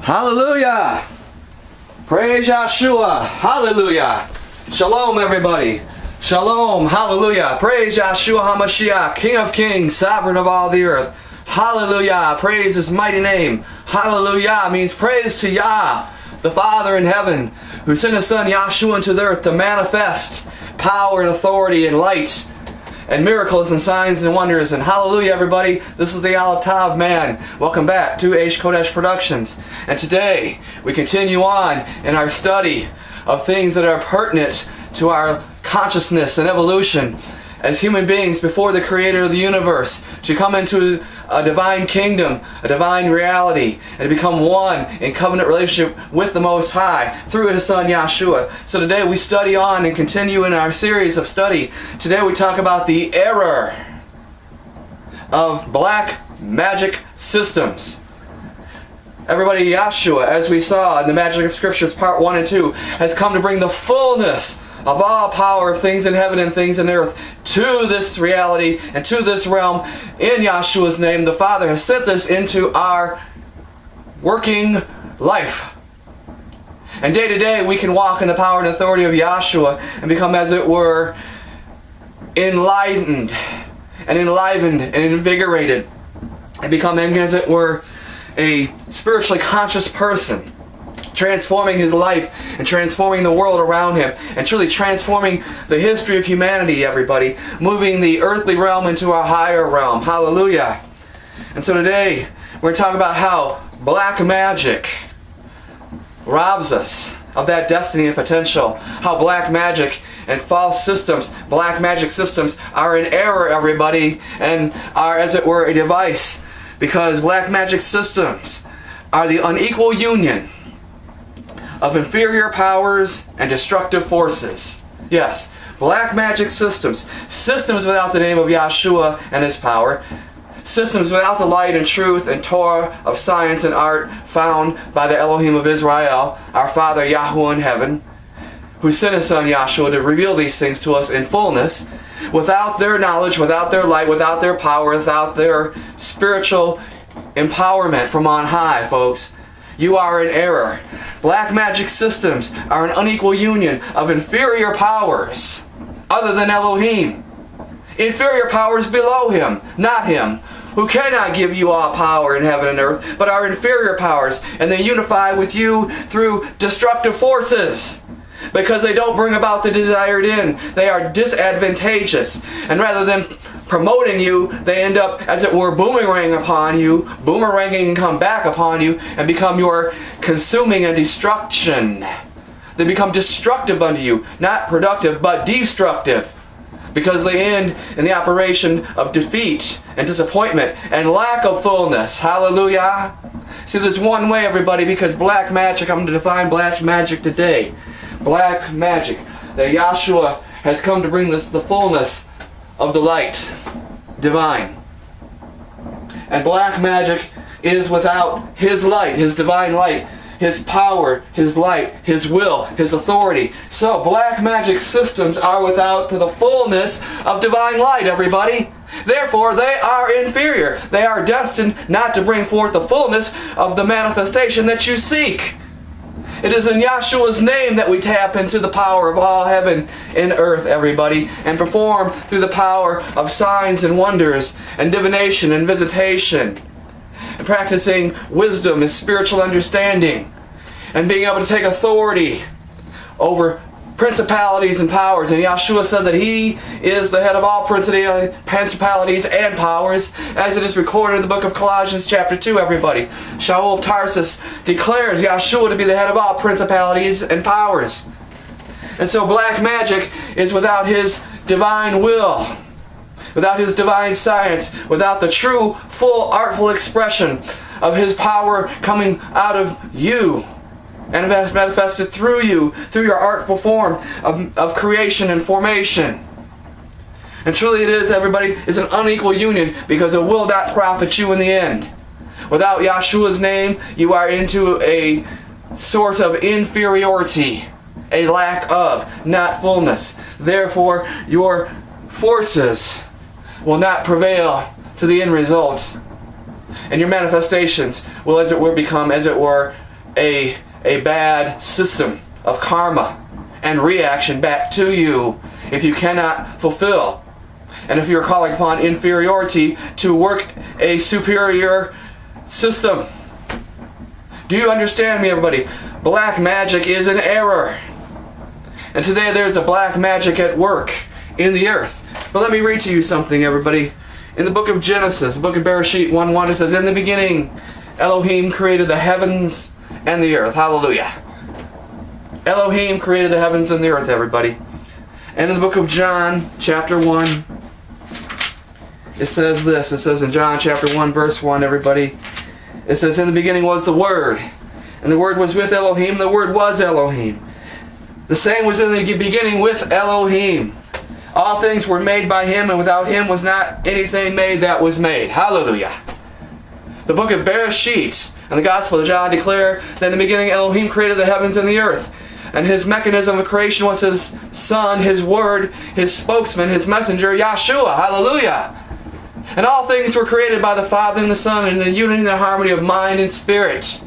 Hallelujah! Praise Yeshua! Hallelujah! Shalom, everybody! Shalom! Hallelujah! Praise Yeshua HaMashiach, King of Kings, Sovereign of all the earth. Hallelujah! Praise His mighty name. Hallelujah means praise to Yah, the Father in heaven, who sent His Son Yeshua into the earth to manifest power and authority and light and miracles and signs and wonders. And hallelujah, everybody. This is the Aleph Tav Man. Welcome back to H Kodesh Productions. And today we continue on in our study of things that are pertinent to our consciousness and evolution as human beings before the Creator of the universe, to come into a divine kingdom, a divine reality, and to become one in covenant relationship with the Most High through His Son Yeshua. So today we study on and continue in our series of study. Today we talk about the error of black magic systems. Everybody, Yeshua, as we saw in the Magic of Scriptures Part 1 and 2, has come to bring the fullness of all power of things in heaven and things in earth to this reality and to this realm. In Yeshua's name, the Father has sent this into our working life. And day to day we can walk in the power and authority of Yeshua and become, as it were, enlightened and enlivened and invigorated, and become, as it were, a spiritually conscious person, transforming his life and transforming the world around him, and truly transforming the history of humanity, everybody, moving the earthly realm into a higher realm. Hallelujah. And so today we're going to talk about how black magic robs us of that destiny and potential, how black magic and false systems, black magic systems, are in error, everybody, and are, as it were, a device, because black magic systems are the unequal union of inferior powers and destructive forces. Yes, black magic systems. Systems without the name of Yeshua and His power. Systems without the light and truth and Torah of science and art found by the Elohim of Israel, our Father Yahuwah in heaven, who sent His Son Yeshua to reveal these things to us in fullness. Without their knowledge, without their light, without their power, without their spiritual empowerment from on high, folks, you are in error. Black magic systems are an unequal union of inferior powers other than Elohim. Inferior powers below Him, not Him, who cannot give you all power in heaven and earth, but are inferior powers, and they unify with you through destructive forces, because they don't bring about the desired end. They are disadvantageous, and rather than promoting you, they end up, as it were, boomeranging upon you, boomeranging and come back upon you, and become your consuming and destruction. They become destructive unto you, not productive, but destructive, because they end in the operation of defeat and disappointment and lack of fullness. Hallelujah. See, there's one way, everybody, because black magic, I'm going to define black magic today. Black magic, that Yeshua has come to bring this the fullness of the light divine. And black magic is without His light, His divine light, His power, His light, His will, His authority. So black magic systems are without the fullness of divine light, everybody. Therefore, they are inferior. They are destined not to bring forth the fullness of the manifestation that you seek. It is in Yeshua's name that we tap into the power of all heaven and earth, everybody, and perform through the power of signs and wonders and divination and visitation, and practicing wisdom and spiritual understanding, and being able to take authority over principalities and powers. And Yeshua said that He is the head of all principalities and powers, as it is recorded in the book of Colossians chapter 2, everybody. Shaul of Tarsus declares Yeshua to be the head of all principalities and powers. And so black magic is without His divine will, without His divine science, without the true, full, artful expression of His power coming out of you and manifested through you, through your artful form of creation and formation. And truly it is, everybody, is an unequal union, because it will not profit you in the end. Without Yeshua's name, you are into a source of inferiority, a lack of, not fullness. Therefore, your forces will not prevail to the end result. And your manifestations will, as it were, become, as it were, a bad system of karma and reaction back to you if you cannot fulfill. And if you're calling upon inferiority to work a superior system. Do you understand me, everybody? Black magic is an error. And today there's a black magic at work in the earth. But let me read to you something, everybody. In the book of Genesis, the book of Bereshit 1:1, it says, "In the beginning, Elohim created the heavens and the earth." Hallelujah. Elohim created the heavens and the earth, everybody. And in the book of John, chapter 1, it says this. It says in John chapter 1, verse 1, everybody. It says, "In the beginning was the Word, and the Word was with Elohim, the Word was Elohim. The same was in the beginning with Elohim. All things were made by Him, and without Him was not anything made that was made." Hallelujah. The book of Bereshit and the Gospel of John declare that in the beginning Elohim created the heavens and the earth. And His mechanism of creation was His Son, His Word, His spokesman, His messenger, Yahshua. Hallelujah. And all things were created by the Father and the Son in the unity and the harmony of mind and spirit.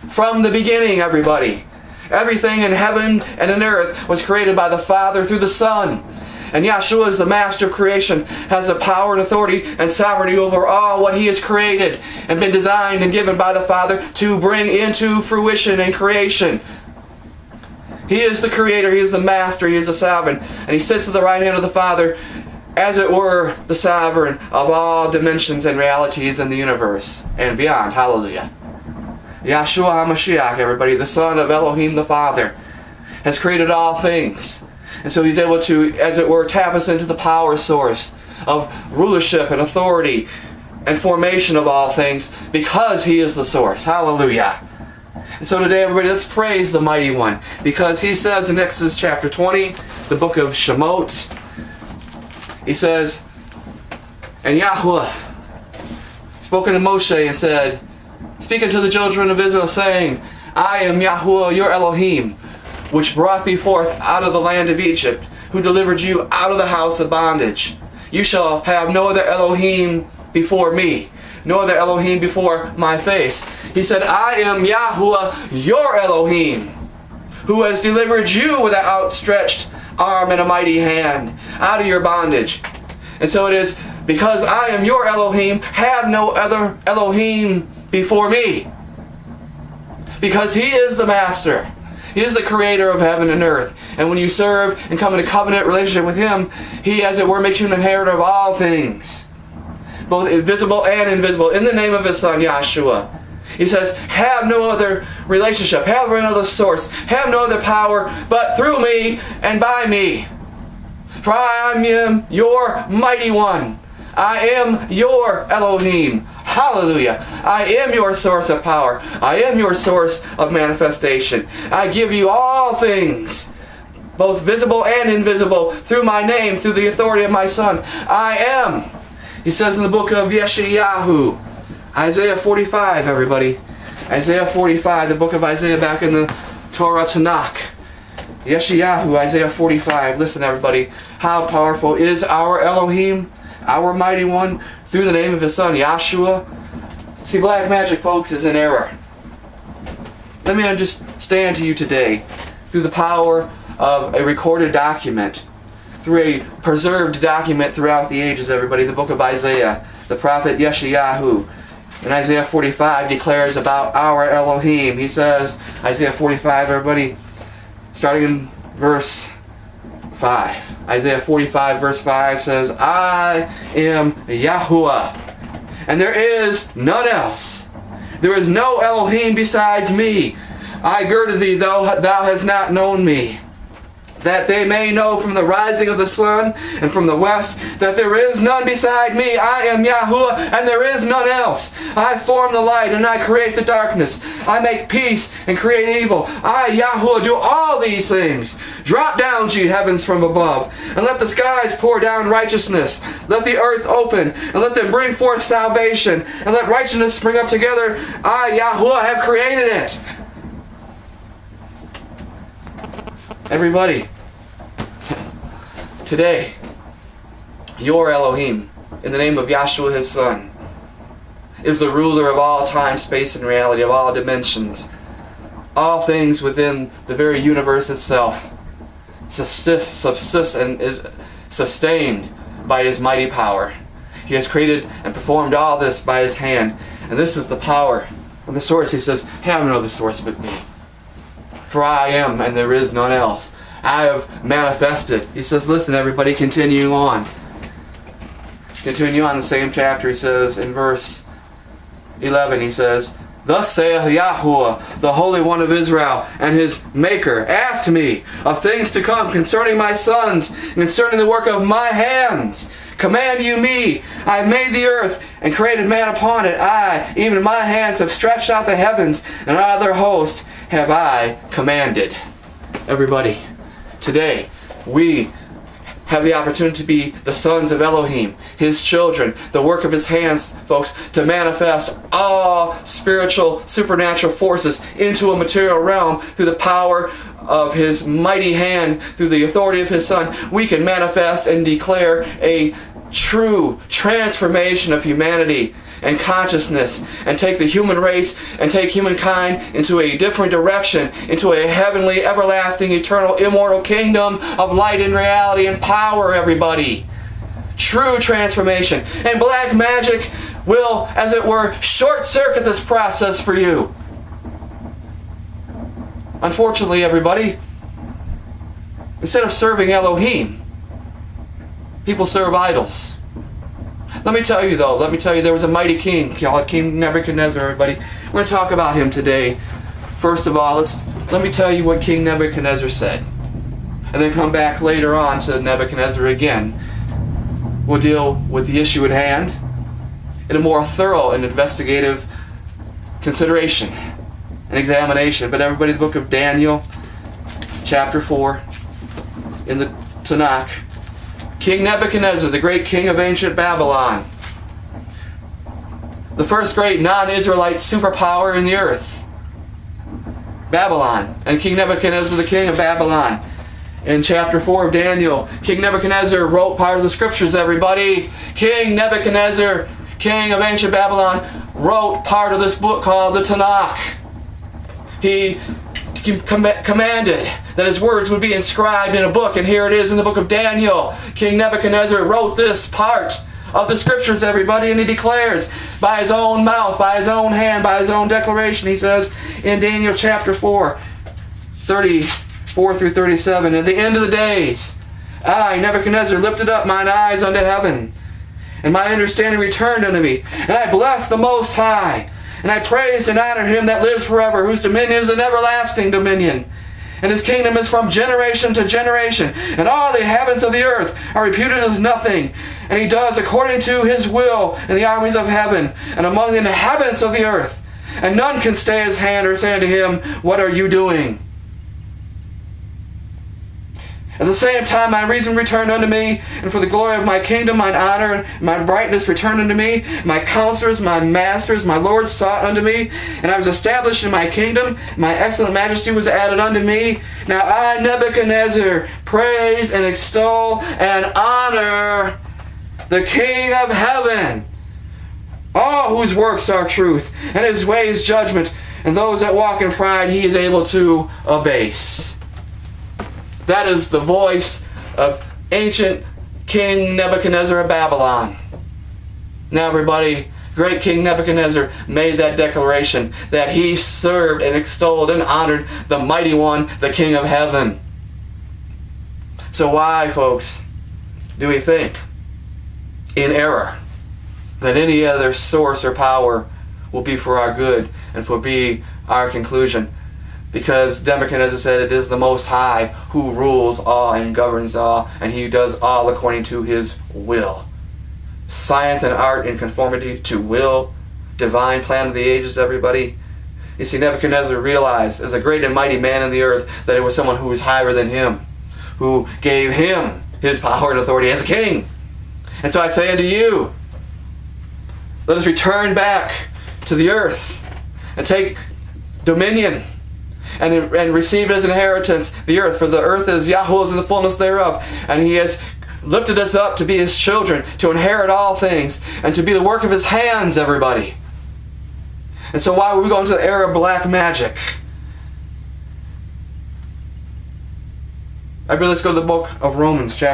From the beginning, everybody. Everything in heaven and in earth was created by the Father through the Son. And Yahshua is the master of creation, has the power and authority and sovereignty over all what He has created and been designed and given by the Father to bring into fruition and creation. He is the creator, He is the master, He is the sovereign, and He sits at the right hand of the Father, as it were the sovereign of all dimensions and realities in the universe and beyond. Hallelujah. Yahshua HaMashiach, everybody, the Son of Elohim the Father, has created all things. And so He's able to, as it were, tap us into the power source of rulership and authority and formation of all things because He is the source. Hallelujah. And so today, everybody, let's praise the Mighty One, because He says in Exodus chapter 20, the book of Shemot, He says, "And Yahweh spoke unto Moshe and said, Speak unto the children of Israel, saying, I am Yahweh your Elohim, which brought thee forth out of the land of Egypt, who delivered you out of the house of bondage. You shall have no other Elohim before me, no other Elohim before my face." He said, "I am Yahweh your Elohim, who has delivered you with an outstretched arm and a mighty hand out of your bondage." And so it is, because I am your Elohim, have no other Elohim before me. Because He is the master. He is the creator of heaven and earth. And when you serve and come in a covenant relationship with Him, He, as it were, makes you an inheritor of all things, both visible and invisible, in the name of His Son, Yahshua. He says, have no other relationship, have no other source, have no other power, but through me and by me. For I am your mighty one. I am your Elohim. Hallelujah. I am your source of power. I am your source of manifestation. I give you all things, both visible and invisible, through my name, through the authority of my Son. I am. He says in the book of Yeshayahu, Isaiah 45, everybody. Isaiah 45, the book of Isaiah back in the Torah Tanakh. Yeshayahu, Isaiah 45. Listen, everybody. How powerful is our Elohim, our mighty one, through the name of His Son, Yahshua. See, black magic, folks, is an error. Let me understand to you today, through the power of a recorded document, through a preserved document throughout the ages, everybody, the book of Isaiah, the prophet Yeshayahu, in Isaiah 45 declares about our Elohim. He says, Isaiah 45, everybody, starting in verse 5. Isaiah 45 verse 5 says, I am Yahuwah, and there is none else. There is no Elohim besides me. I girded thee, though thou hast not known me, that they may know from the rising of the sun and from the west that there is none beside me. I am Yahuwah, and there is none else. I form the light and I create the darkness. I make peace and create evil. I, Yahuwah, do all these things. Drop down, ye heavens from above, and let the skies pour down righteousness. Let the earth open, and let them bring forth salvation, and let righteousness spring up together. I, Yahuwah, have created it. Everybody, today, your Elohim, in the name of Yahshua His Son, is the ruler of all time, space, and reality, of all dimensions, all things within the very universe itself subsists and is sustained by his mighty power. He has created and performed all this by his hand. And this is the power of the source. He says, have no other source but me. For I am, and there is none else. I have manifested. He says, listen everybody, continue on. Continue on the same chapter. He says in verse 11, he says, thus saith Yahuwah, the Holy One of Israel, and his Maker, asked me of things to come concerning my sons, and concerning the work of my hands. Command you me. I have made the earth, and created man upon it. I, even my hands, have stretched out the heavens, and all their host have I commanded. Everybody, today we have the opportunity to be the sons of Elohim, his children, the work of his hands, folks, to manifest all spiritual, supernatural forces into a material realm through the power of his mighty hand, through the authority of his Son. We can manifest and declare a true transformation of humanity and consciousness, and take the human race and take humankind into a different direction, into a heavenly, everlasting, eternal, immortal kingdom of light and reality and power, everybody. True transformation. And black magic will, as it were, short-circuit this process for you. Unfortunately, everybody, instead of serving Elohim, people serve idols. Let me tell you, there was a mighty king called King Nebuchadnezzar, everybody. We're going to talk about him today. First of all, let me tell you what King Nebuchadnezzar said. And then come back later on to Nebuchadnezzar again. We'll deal with the issue at hand in a more thorough and investigative consideration and examination. But everybody, the book of Daniel, chapter 4, in the Tanakh. King Nebuchadnezzar, the great king of ancient Babylon. The first great non-Israelite superpower in the earth. Babylon. And King Nebuchadnezzar, the king of Babylon. In chapter 4 of Daniel, King Nebuchadnezzar wrote part of the scriptures, everybody. King Nebuchadnezzar, king of ancient Babylon, wrote part of this book called the Tanakh. He commanded that his words would be inscribed in a book, and here it is in the book of Daniel. King Nebuchadnezzar wrote this part of the scriptures, everybody, and he declares by his own mouth, by his own hand, by his own declaration, he says in Daniel chapter 4, 34 through 37, at the end of the days, I, Nebuchadnezzar, lifted up mine eyes unto heaven, and my understanding returned unto me, and I blessed the Most High, and I praised and honored him that lives forever, whose dominion is an everlasting dominion. And his kingdom is from generation to generation. And all the inhabitants of the earth are reputed as nothing. And he does according to his will in the armies of heaven and among the inhabitants of the earth. And none can stay his hand or say unto him, what are you doing? At the same time my reason returned unto me, and for the glory of my kingdom mine honor and my brightness returned unto me. My counselors, my masters, my lords sought unto me, and I was established in my kingdom. My excellent majesty was added unto me. Now I, Nebuchadnezzar, praise and extol and honor the King of heaven, all whose works are truth, and his ways judgment, and those that walk in pride he is able to abase. That is the voice of ancient King Nebuchadnezzar of Babylon. Now everybody, great King Nebuchadnezzar made that declaration that he served and extolled and honored the mighty one, the King of heaven. So why, folks, do we think in error that any other source or power will be for our good and for be our conclusion? Because Nebuchadnezzar said it is the Most High who rules all and governs all, and he does all according to his will. Science and art in conformity to will, divine plan of the ages, everybody. You see, Nebuchadnezzar realized as a great and mighty man in the earth that it was someone who was higher than him, who gave him his power and authority as a king. And so I say unto you, let us return back to the earth and take dominion and receive it as an inheritance, the earth. For the earth is Yahweh's and the fullness thereof. And he has lifted us up to be his children, to inherit all things, and to be the work of his hands, everybody. And so why would we go into the era of black magic? Let's go to the book of Romans, chapter